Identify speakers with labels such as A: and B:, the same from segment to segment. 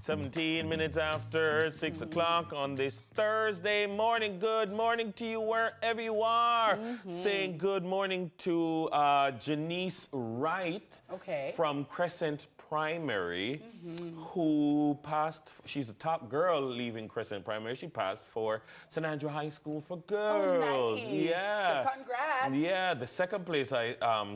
A: 17 minutes after 6 o'clock on this Thursday morning. Good morning to you wherever you are. Saying good morning to Janice Wright from Crescent Primary, who passed. She's a top girl leaving Crescent Primary. She passed for St. Andrew High School for Girls.
B: Oh, nice.
A: Yeah.
B: So congrats.
A: Yeah, the second place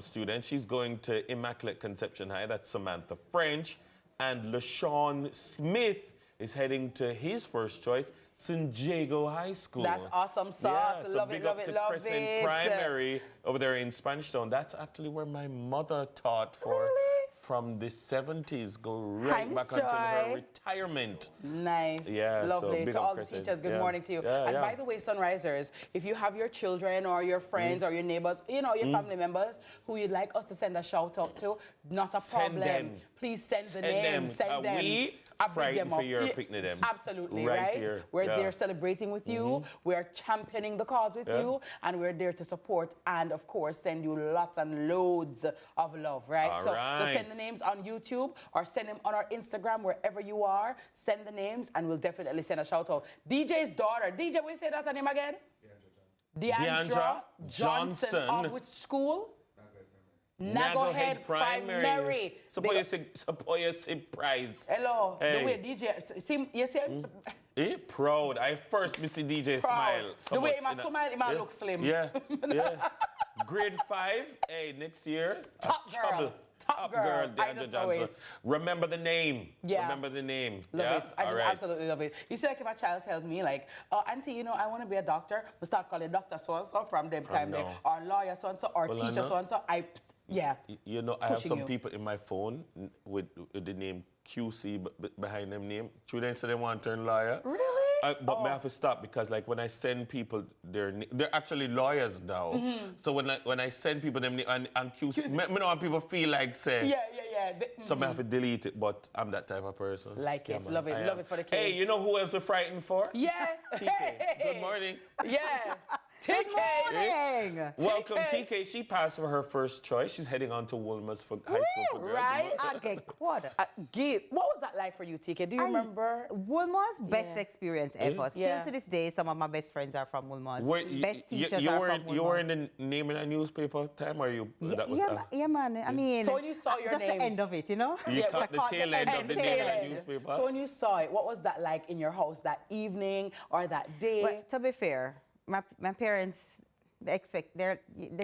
A: student, she's going to Immaculate Conception High. That's Samantha French. And LaShawn Smith is heading to his first choice, San Diego High School.
B: That's awesome sauce.
A: Yeah, so
B: love
A: big
B: it, love
A: up
B: it,
A: to
B: love
A: Crescent
B: it.
A: Primary over there in Spanish Town. That's actually where my mother taught for.
B: Really?
A: From the 70s, go right back until her retirement.
B: Nice.
A: Yeah,
B: lovely.
A: So
B: to all the
A: Crescent.
B: teachers, good morning to you.
A: Yeah,
B: and by the way, Sunrisers, if you have your children or your friends or your neighbors, you know, your family members who you'd like us to send a shout out to, not a problem. Please send the names. Send them.
A: We frightened for your picnic them.
B: Absolutely,
A: right? Here.
B: We're there celebrating with you. We're championing the cause with you. And we're there to support and, of course, send you lots and loads of love, right?
A: All
B: so
A: right.
B: just send the names on YouTube or send them on our Instagram, wherever you are. Send the names and we'll definitely send a shout out. DJ's daughter. DJ, will you say that her name again? Deandra Johnson. Of which school? Nagohead Primary.
A: Suppose you surprise.
B: Hello.
A: Hey.
B: The way DJ, see, you see?
A: Proud. I first miss the DJ smile.
B: So the way he must smile, he must look slim.
A: Yeah. Grade 5. Hey, next year.
B: Top girl.
A: Top girl, Deandra Johnson. Remember the name.
B: Yeah.
A: Remember the name.
B: Love it. I just absolutely love it. You see, like if a child tells me, like, oh, auntie, you know, I want to be a doctor, we start calling doctor so-and-so from them time there, or lawyer so-and-so, or teacher so-and-so.
A: You know, I have some people in my phone with the name QC behind them name. Should they say they want to turn lawyer?
B: Really?
A: But I have to stop because, like, when I send people they're actually lawyers now. So when I send people them and QC, me know how people feel like say.
B: Yeah.
A: So I have to delete it, but I'm that type of person.
B: Like it, love it, love it for the kids.
A: Hey, you know who else we're frightened for?
B: Yeah.
A: TK. Good morning.
B: Yeah.
C: Good morning.
A: Welcome, TK. She passed for her first choice. She's heading on to Woolmer's for high school for girls.
B: Right?
C: Okay, what?
B: What was that like for you, TK? Do you remember?
C: Woolmer's best experience ever. Still to this day, some of my best friends are from Woolmer's. Best teachers are from Woolmer's.
A: You were in the name in a newspaper time, or you?
C: Yeah, man. I mean,
B: so when you saw your
C: just
B: name,
C: the end of it, you know?
A: You caught the tail end of the name in the newspaper.
B: So when you saw it, what was that like in your house that evening or that day?
C: Well, to be fair, my parents. The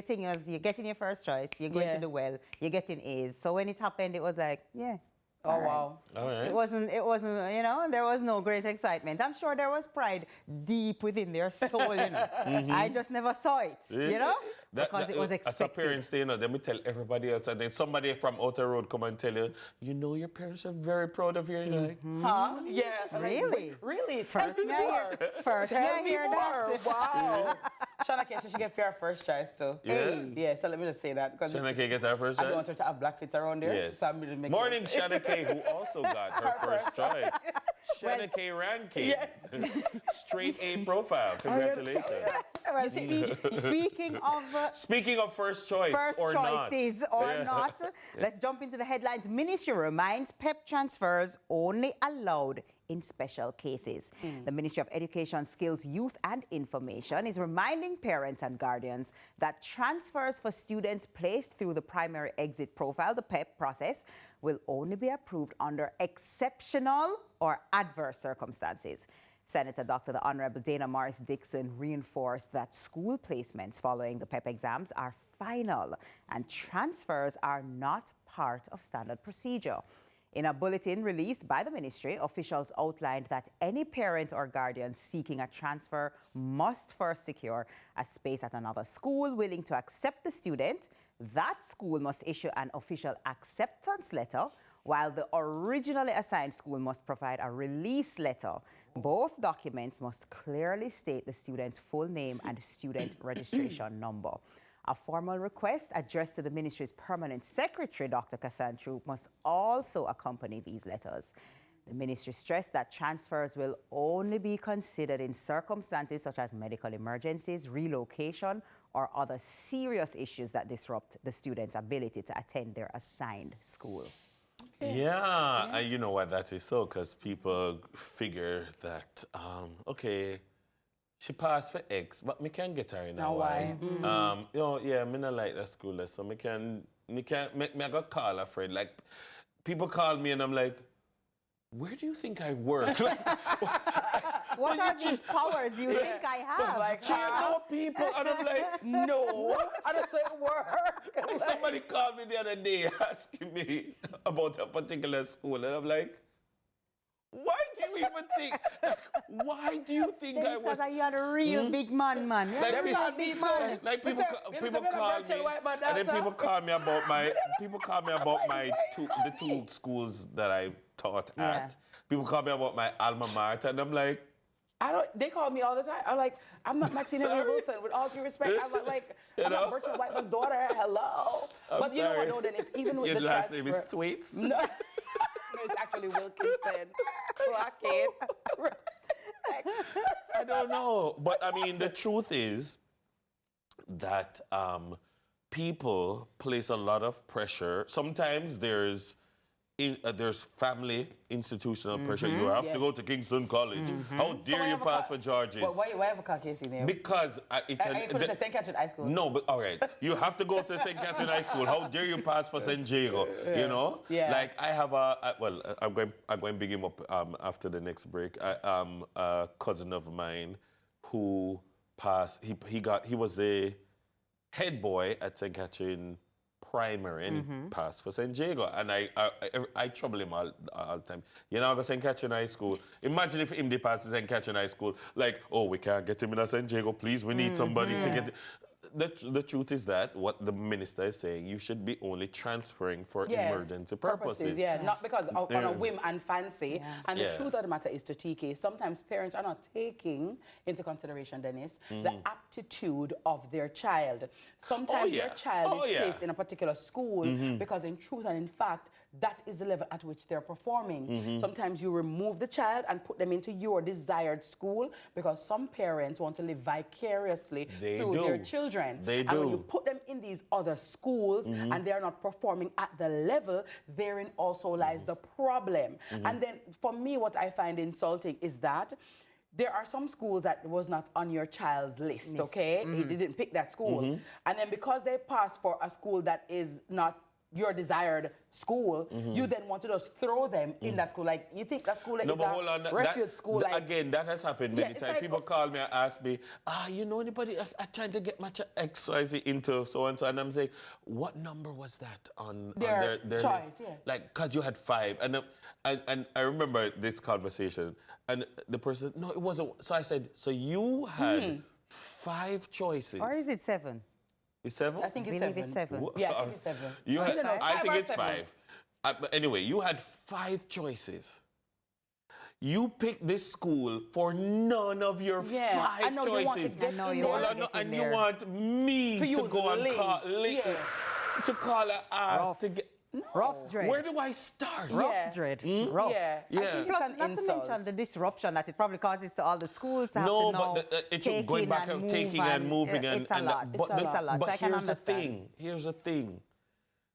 C: thing was, you're getting your first choice, you're going to do well, you're getting A's. So when it happened, it was like,
B: oh, wow.
A: All right.
C: It wasn't, you know, there was no great excitement. I'm sure there was pride deep within their soul, you know. I just never saw it, you know, because it was expected.
A: As a parent, you know, then we tell everybody else, and then somebody from Outer Road come and tell you, you know, your parents are very proud of you. And you're like,
B: huh? Yeah.
C: Really?
B: Really?
C: First thing I hear that.
B: Wow. Shana K, so she get fair first choice too.
A: Yeah?
B: Yeah, so let me just say that.
A: Shana K gets her first choice?
B: I don't want her to have black fits around there.
A: Yes.
B: So I'm going to make
A: Morning, Shana K, who also got her first choice. Shana K Rankin.
B: Yes.
A: Straight A profile. Congratulations.
C: Well,
A: Speaking of first choice or
C: choices
A: not.
C: or not, let's jump into the headlines. Ministry reminds PEP transfers only allowed in special cases. The Ministry of Education, Skills, Youth and Information is reminding parents and guardians that transfers for students placed through the primary exit profile, the PEP process, will only be approved under exceptional or adverse circumstances. Senator Dr. the Honorable Dana Morris Dixon reinforced that school placements following the PEP exams are final and transfers are not part of standard procedure. In a bulletin released by the ministry, officials outlined that any parent or guardian seeking a transfer must first secure a space at another school willing to accept the student. That school must issue an official acceptance letter, while the originally assigned school must provide a release letter. Both documents must clearly state the student's full name and student registration number. A formal request addressed to the ministry's permanent secretary, Dr. Cassandra, must also accompany these letters. The ministry stressed that transfers will only be considered in circumstances such as medical emergencies, relocation, or other serious issues that disrupt the student's ability to attend their assigned school.
B: Okay.
A: Yeah, and you know why that is so? Because people figure that, okay, she passed for X, but me can get her in
B: Now
A: a
B: why?
A: Y. You know, yeah, me not like that school, so me can, me I got call a friend. Like, people call me and I'm like, where do you think I work?
C: What are these powers you think I have?
B: Like,
A: Do you know people? And I'm like,
B: no, I don't say a word.
A: somebody called me the other day asking me about a particular school, and I'm like, why do you even think? Why do you think I
C: Because
A: would?
C: you are a real big man. You're
A: Like
C: a
A: people-
C: real big man.
A: Like
B: Me
A: people,
B: say-
A: people
B: me say,
A: call
B: "Rachel
A: me,
B: White, my
A: and then
B: daughter."
A: people call me about my the two schools that I taught
C: Yeah.
A: at. People call me about my alma mater, and I'm like,
B: They call me all the time. I'm like, I'm not Maxine Henry
A: Sorry?
B: Wilson. With all due respect, I'm not like,
A: You
B: I'm not
A: know?
B: Virtual Whiteman's daughter. Hello.
A: I'm
B: But you know what,
A: sorry.
B: though, Dennis, even with
A: Your
B: the
A: last name is
B: transfer-
A: Thwaites?
B: No, no, it's actually Wilkinson. Clock it.
A: I don't know. But I mean, the truth is that people place a lot of pressure. Sometimes there's family institutional pressure. You have to
B: Yes.
A: go to Kingston College. How dare you pass for Georges?
B: Why have a car case in there?
A: Because it's
B: I could have St. Catherine High School.
A: no, but all right. You have to go to St. Catherine High School. How dare you pass for St. Diego? You know?
B: Yeah.
A: Like I have I'm going to big him up after the next break. A cousin of mine who passed. He was the head boy at St. Catherine Primary and he passed for St. Diego. And I trouble him all the time. You know, I go St. Catherine High School. Imagine if him did pass to St. Catherine High School. Like, oh, we can't get him in a St. Diego. Please, we need somebody to get. The truth is that what the minister is saying, you should be only transferring for
B: Yes,
A: emergency purposes.
B: Yeah, not because of, on a
A: Yeah.
B: whim and fancy. And the
A: Yeah.
B: truth of the matter is, to TK, sometimes parents are not taking into consideration, Dennis, the aptitude of their child. Sometimes
A: yeah.
B: their child
A: Oh,
B: is
A: yeah.
B: placed in a particular school because in truth and in fact, that is the level at which they're performing. Sometimes you remove the child and put them into your desired school because some parents want to live vicariously
A: They
B: through
A: do.
B: their children.
A: They
B: And when you
A: do.
B: put them in these other schools and they're not performing at the level, therein also lies the problem. And then for me, what I find insulting is that there are some schools that was not on your child's list, okay? He didn't pick that school. And then because they passed for a school that is not your desired school, you then want to just throw them in that school. Like, you think that school is
A: but hold
B: a
A: on.
B: refuge school? Like,
A: Again, that has happened many
B: it's
A: times.
B: like-
A: People call me and ask me, you know anybody? I tried to get my XYZ into so and so. And I'm saying, what number was that on
B: Their
A: their
B: choice,
A: list?
B: yeah.
A: Like, because you had 5. And I remember this conversation. And the person, no, it wasn't. So I said, so you had 5 choices.
C: Or is it 7?
A: It's 7?
B: I think
C: I
B: it's
C: believe
B: 7.
C: it's 7.
B: Yeah, I think it's 7.
A: You
B: I
A: had,
B: don't know,
A: I
B: 5
A: think
B: or
A: it's
B: 7.
A: 5. But anyway, you had 5 choices. You picked this school for none of your
B: Yeah,
A: 5
B: I know you want to
A: choices.
B: get
C: I know
B: in
C: you
B: there.
C: want to
A: Well,
C: get in
A: and you
C: there.
A: want me
B: To
A: to
B: use
A: go and
B: links,
A: call
B: yeah.
A: to call an ass
C: Rough.
A: to get.
C: Rough dread.
A: Where do I start?
C: Rough
B: Yeah.
C: dread. Rough.
B: Yeah,
A: Yeah.
B: I think
C: Plus,
B: it's an
C: not
B: insult.
C: to mention the disruption that it probably causes to all the schools to have
A: No,
C: to now
A: but it's
C: take
A: going
C: in
A: back
C: and
A: and taking
C: move
A: and moving and
C: it's a lot.
A: but
C: It's a lot.
A: But
C: So I can
A: here's the
C: understand.
A: thing. Here's the thing.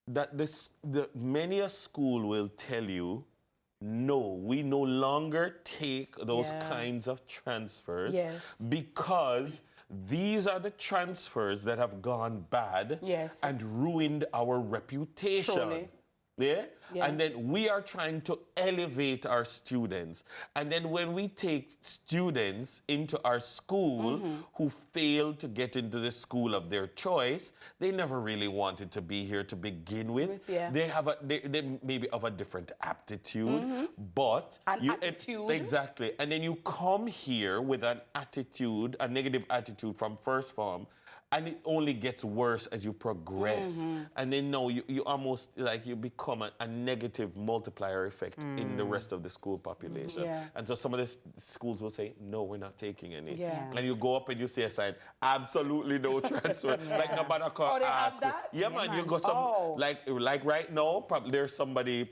A: That many a school will tell you, no, we no longer take those
B: Yeah.
A: kinds of transfers
B: Yes.
A: because these are the transfers that have gone bad
B: Yes.
A: and ruined our reputation.
B: Truly.
A: Yeah?
B: Yeah.
A: And then we are trying to elevate our students. And then when we take students into our school who fail to get into the school of their choice, they never really wanted to be here to begin with.
B: Yeah.
A: They maybe of a different aptitude, but
B: An attitude.
A: Exactly. And then you come here with an attitude, a negative attitude from first form. And it only gets worse as you progress. And then now you almost like you become a negative multiplier effect in the rest of the school population.
B: Yeah.
A: And so some of the schools will say, no, we're not taking any.
B: Yeah.
A: And you go up and you see a sign, absolutely no transfer. Like no matter
B: Oh, they have
A: ask.
B: that?
A: Yeah, man, you go like right now, probably there's somebody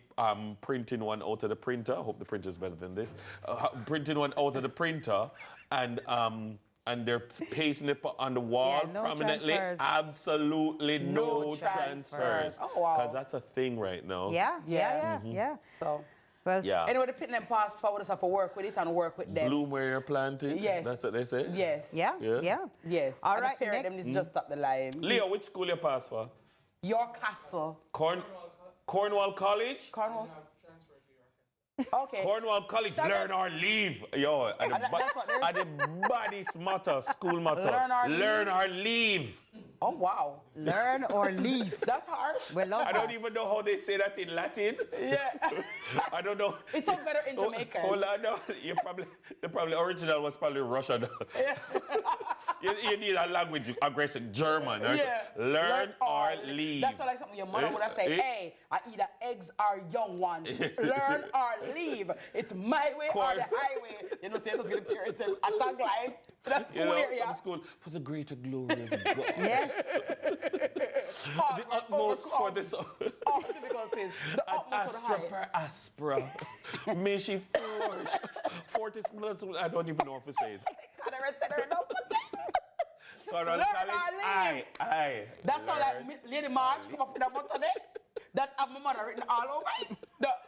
A: printing one out of the printer. I hope the printer is better than this. Printing one out of the printer and and they're pasting it on the wall
C: Yeah, no
A: prominently.
C: transfers.
A: Absolutely no transfers.
B: Oh, wow.
A: Because that's a thing right now.
C: Yeah.
B: So,
C: Well,
A: Yeah.
B: anyway, the pin them pass forward, us have to work with it and work with them.
A: Bloom where you're planted.
B: Yes.
A: That's what they say.
B: Yes.
C: Yeah.
B: Yes.
C: All
B: And
C: right,
B: the parent
C: next.
B: them is just up the line.
A: Leo, which school you pass for?
B: Your castle.
A: Cornwall College?
B: Cornwall. Okay.
A: Cornwall College,
B: That's
A: learn or leave. Yo, and
B: that's what they're-
A: the body's motto, school motto.
B: Learn or
A: leave.
B: Oh, wow.
C: learn or leave.
B: That's hard.
C: We love
A: I
C: that.
A: don't even know how they say that in Latin.
B: Yeah.
A: I don't know.
B: It sounds better in Jamaican.
A: Hold on, no. The probably original was probably Russian. you need a language aggressive German. Right?
B: Yeah.
A: Learn or leave.
B: That's what like something your mother would have said. Hey, I either eggs or young ones. Learn or leave. It's my way or the highway. You know, say, let's get a Puritan. A tagline. That's
A: You know,
B: where
A: some school for the greater glory of God.
C: Yes.
A: The utmost for this.
B: All difficulties. The
A: An
B: utmost for the
A: astra
B: highest.
A: per aspera. May she flourish. Fortis, I don't even know if to say it.
B: God, I said her enough.
A: Cornwall
B: Learn
A: College,
B: or leave.
A: aye.
B: That's how like Lady March come up with a motto today. That have my mother written all over it.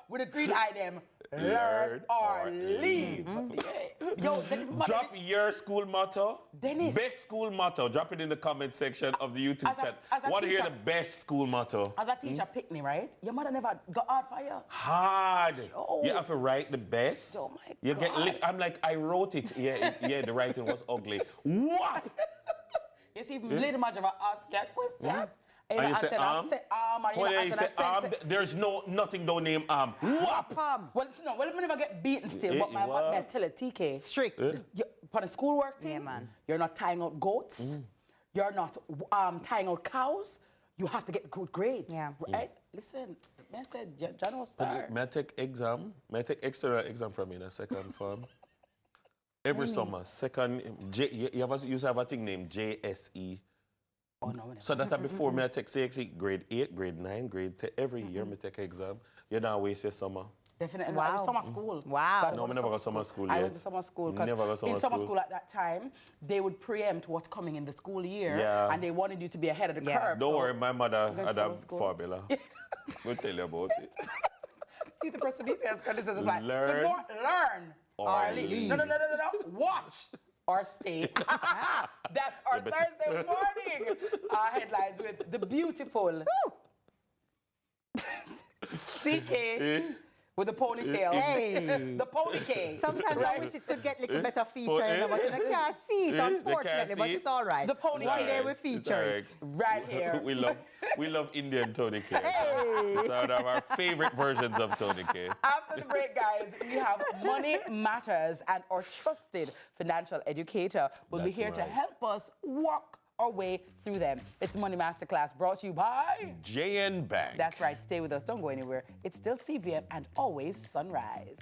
B: With a green eye them. Learn or leave. Yeah. Yo, Dennis,
A: Drop your school motto.
B: Dennis.
A: Best school motto. Drop it in the comment section of the YouTube
B: As a-
A: chat.
B: as a
A: Want to hear
B: teacher-
A: the best school motto?
B: As a teacher pick me, right? Your mother never got hard for you.
A: Hard.
B: Yo.
A: You have to write the best.
B: Oh my
A: You get
B: God.
A: licked. I'm like, I wrote it. Yeah, the writing was ugly. What?
B: You see, if Lady March ever ask you a question,
A: And you say
B: and you
A: Well, you
B: answer
A: say
B: that sentence.
A: there's nothing don't name What?
B: Well, no, well, I never get beaten still, but my
A: what?
B: mother tell it, TK.
C: Strict.
B: You, for the schoolwork thing,
C: Yeah, man.
B: You're not tying out goats. You're not tying out cows. You have to get good grades.
C: Yeah.
B: Right? Listen, man said, John was star.
A: May I take exam? May I take extra exam from me in a second form? Every summer, second, you used to have a thing named JSE.
B: Oh, no,
A: So that before me I take CXE, grade 8, grade 9, grade 10, every year me take exam. You don't waste your summer.
B: Definitely.
C: Wow.
B: I was summer school.
C: Wow.
B: But
A: No, I never go summer school
B: I
A: yet.
B: went to summer school because
A: Never go summer
B: in summer
A: school.
B: school at that time, they would preempt what's coming in the school year,
A: Yeah.
B: and they wanted you to be ahead of the
C: Yeah.
B: curve.
A: Don't
B: so-
A: worry, my mother
B: Go to
A: had a
B: summer school.
A: formula. We'll tell you about it.
B: See the person details because this is like
A: Learn
B: learn
A: or
B: leave.
A: leave.
B: No. Watch or stay. That's our Thursday morning headlines with the beautiful CK with the ponytail.
C: Hey.
B: The pony K.
C: Sometimes I wish it could get little better feature in it, but I can't see it,
A: They can't
C: unfortunately, but
A: see
C: it's
A: it.
C: all right.
B: The pony
C: One
B: K.
C: day we
A: It's
C: feature
A: all
C: it.
B: Right here.
A: we love Indian Tony K.
C: Hey.
A: It's one of our favorite versions of Tony K.
B: After the break, guys, we have Money Matters, and our trusted financial educator will be
A: That's
B: here to
A: right.
B: help us walk our way through them. It's Money Masterclass brought to you by...
A: JN Bank.
B: That's right. Stay with us. Don't go anywhere. It's still CVM and always sunrise.